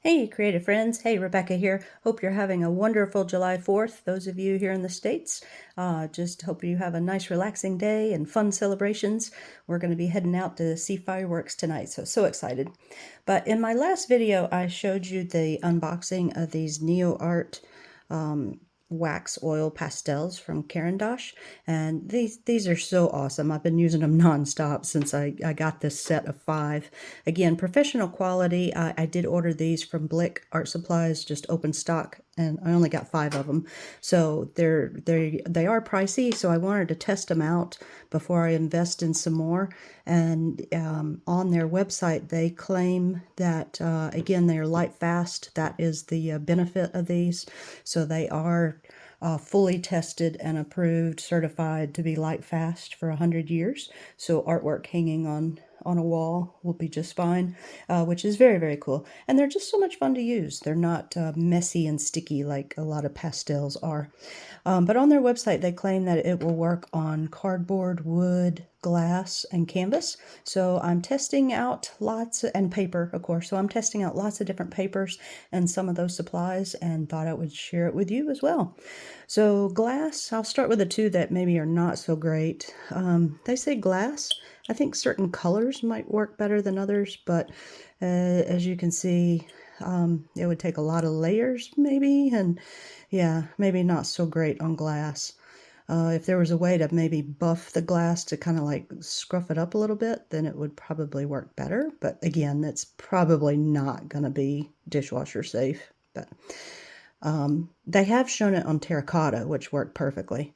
Hey, creative friends. Hey, Rebecca here. Hope you're having a wonderful July 4th. Those of you here in the States, just hope you have a nice, relaxing day and fun celebrations. We're going to be heading out to see fireworks tonight, so excited. But in my last video, I showed you the unboxing of these Neoart wax oil pastels from Caran, and these are so awesome. I've been using them nonstop since I got this set of 5. Again, professional quality. I did order these from Blick Art Supplies, just open stock, and I only got 5 of them. So they are pricey, so I wanted to test them out before I invest in some more. And on their website, they claim that, again, they are light fast. That is the benefit of these. So they are fully tested and approved, certified to be light fast for 100 years. So artwork hanging on a wall will be just fine, which is very, very cool. And they're just so much fun to use. They're not messy and sticky like a lot of pastels are. But on their website, they claim that it will work on cardboard, wood, glass, and canvas. So I'm testing out and paper, of course. So I'm testing out lots of different papers and some of those supplies, and thought I would share it with you as well. So glass, I'll start with the two that maybe are not so great. They say glass. I think certain colors might work better than others, but as you can see, it would take a lot of layers maybe, and yeah, maybe not so great on glass. If there was a way to maybe buff the glass to kind of like scruff it up a little bit, then it would probably work better. But again, it's probably not going to be dishwasher safe. But they have shown it on terracotta, which worked perfectly.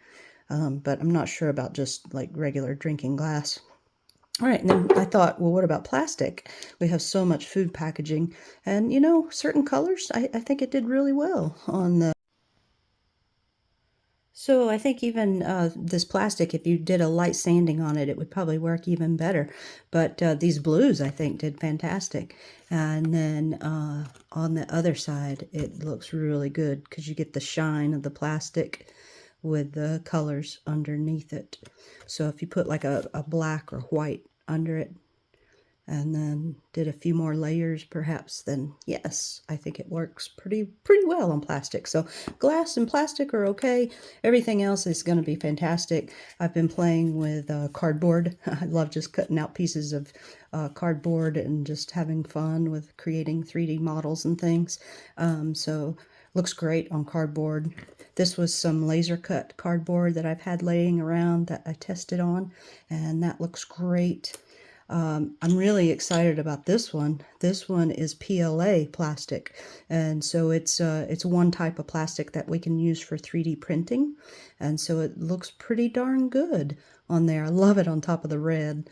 But I'm not sure about just like regular drinking glass. All right, and then I thought, well, what about plastic? We have so much food packaging, and certain colors, I think it did really well on the. So I think even this plastic, if you did a light sanding on it, it would probably work even better. But these blues, I think, did fantastic. And then on the other side, it looks really good because you get the shine of the plastic with the colors underneath it. So if you put like a black or white under it, and then did a few more layers perhaps, then yes, I think it works pretty well on plastic. So glass and plastic are okay. Everything else is going to be fantastic. I've been playing with cardboard. I love just cutting out pieces of cardboard and just having fun with creating 3D models and things. So looks great on cardboard. This was some laser cut cardboard that I've had laying around that I tested on, and that looks great. I'm really excited about this one. This one is PLA plastic, and so it's one type of plastic that we can use for 3D printing, and so it looks pretty darn good on there. I love it on top of the red,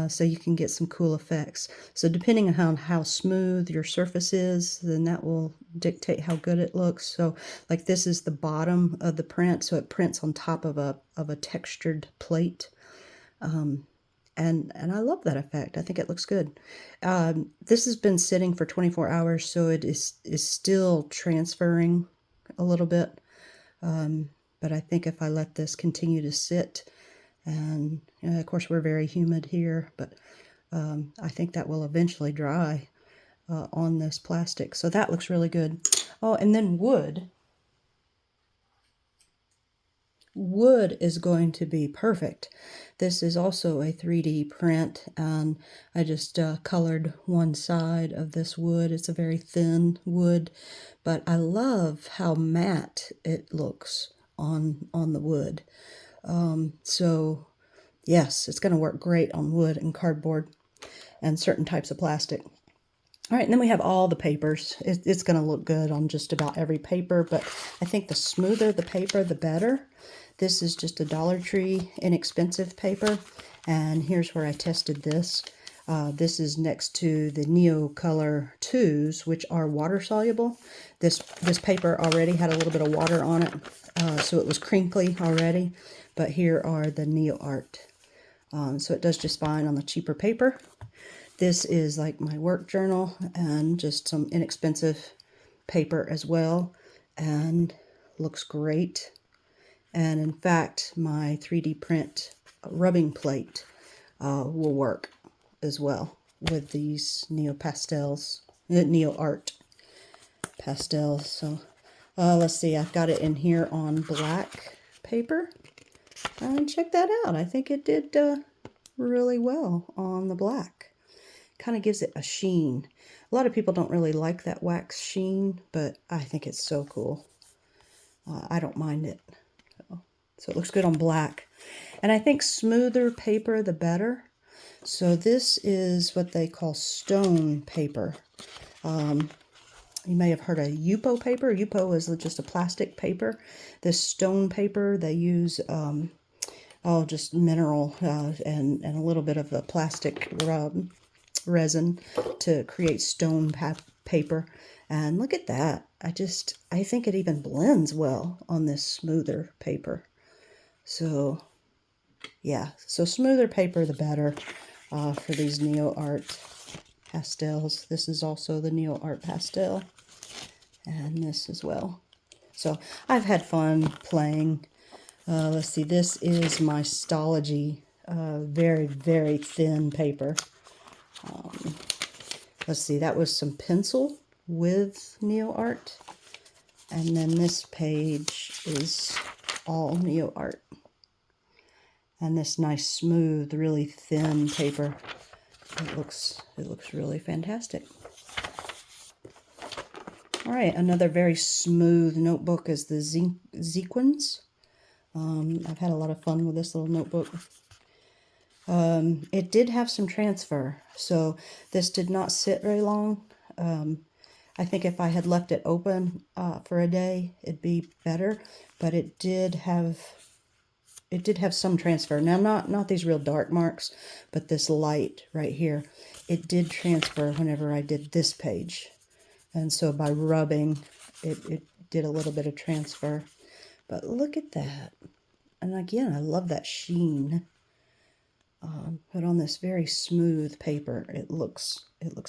so you can get some cool effects. So depending on how smooth your surface is, then that will dictate how good it looks. So like this is the bottom of the print, so it prints on top of a textured plate. And I love that effect. I think it looks good. This has been sitting for 24 hours, so it is still transferring a little bit. But I think if I let this continue to sit, and of course we're very humid here, but I think that will eventually dry on this plastic. So that looks really good. Oh, and then wood. Wood is going to be perfect. This is also a 3D print, and I just colored one side of this wood. It's a very thin wood, but I love how matte it looks on the wood. So yes, it's going to work great on wood and cardboard and certain types of plastic. All right, and then we have all the papers. It's going to look good on just about every paper, but I think the smoother the paper, the better. This is just a Dollar Tree inexpensive paper, and here's where I tested this. This is next to the Neo Color 2s, which are water soluble. This paper already had a little bit of water on it, so it was crinkly already, but here are the Neoart. So it does just fine on the cheaper paper. This is like my work journal and just some inexpensive paper as well, and looks great. And in fact, my 3D print rubbing plate will work as well with these Neo Pastels, Neo Art. pastels. So let's see, I've got it in here on black paper. And check that out. I think it did really well on the black. Kind of gives it a sheen. A lot of people don't really like that wax sheen, but I think it's so cool. I don't mind it. So it looks good on black. And I think smoother paper, the better. So this is what they call stone paper. You may have heard of Yupo paper. Yupo is just a plastic paper. This stone paper, they use just mineral and a little bit of a plastic resin to create stone paper. And look at that. I think it even blends well on this smoother paper. So yeah, so smoother paper the better for these Neoart pastels. This is also the Neoart pastel, and this as well. So I've had fun playing. Let's see, this is my Stology, very, very thin paper. Let's see, that was some pencil with Neoart. And then this page is all Neoart. And this nice, smooth, really thin paper. It looks really fantastic. All right, another very smooth notebook is the Sequins. I've had a lot of fun with this little notebook. It did have some transfer, so this did not sit very long. I think if I had left it open for a day, it'd be better, but it did have some transfer. Now, not these real dark marks, but this light right here, it did transfer whenever I did this page. And so by rubbing, it did a little bit of transfer. But look at that. And again, I love that sheen. But on this very smooth paper, it looks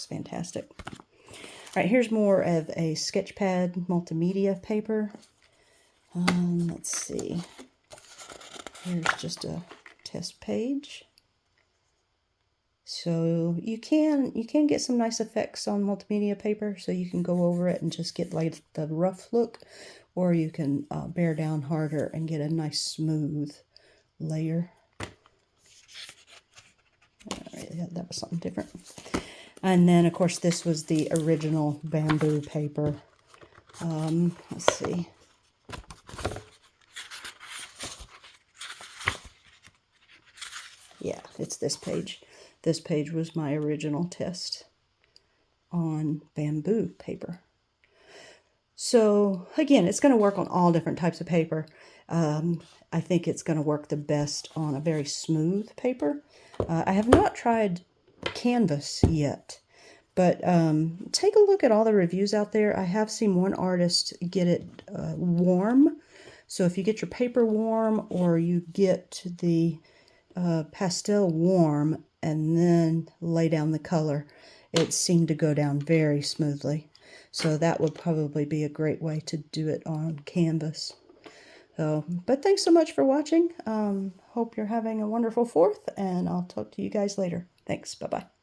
fantastic. All right, here's more of a sketchpad multimedia paper. Let's see. Here's just a test page. So you can get some nice effects on multimedia paper, so you can go over it and just get like the rough look, or you can bear down harder and get a nice smooth layer. All right, yeah, that was something different. And then, of course, this was the original bamboo paper. Let's see. Yeah, it's this page. This page was my original test on bamboo paper. So, again, it's going to work on all different types of paper. I think it's going to work the best on a very smooth paper. I have not tried canvas yet, but take a look at all the reviews out there. I have seen one artist get it warm. So if you get your paper warm, or you get the pastel warm and then lay down the color, it seemed to go down very smoothly. So that would probably be a great way to do it on canvas. So, but thanks so much for watching. Hope you're having a wonderful 4th, and I'll talk to you guys later. Thanks. Bye-bye.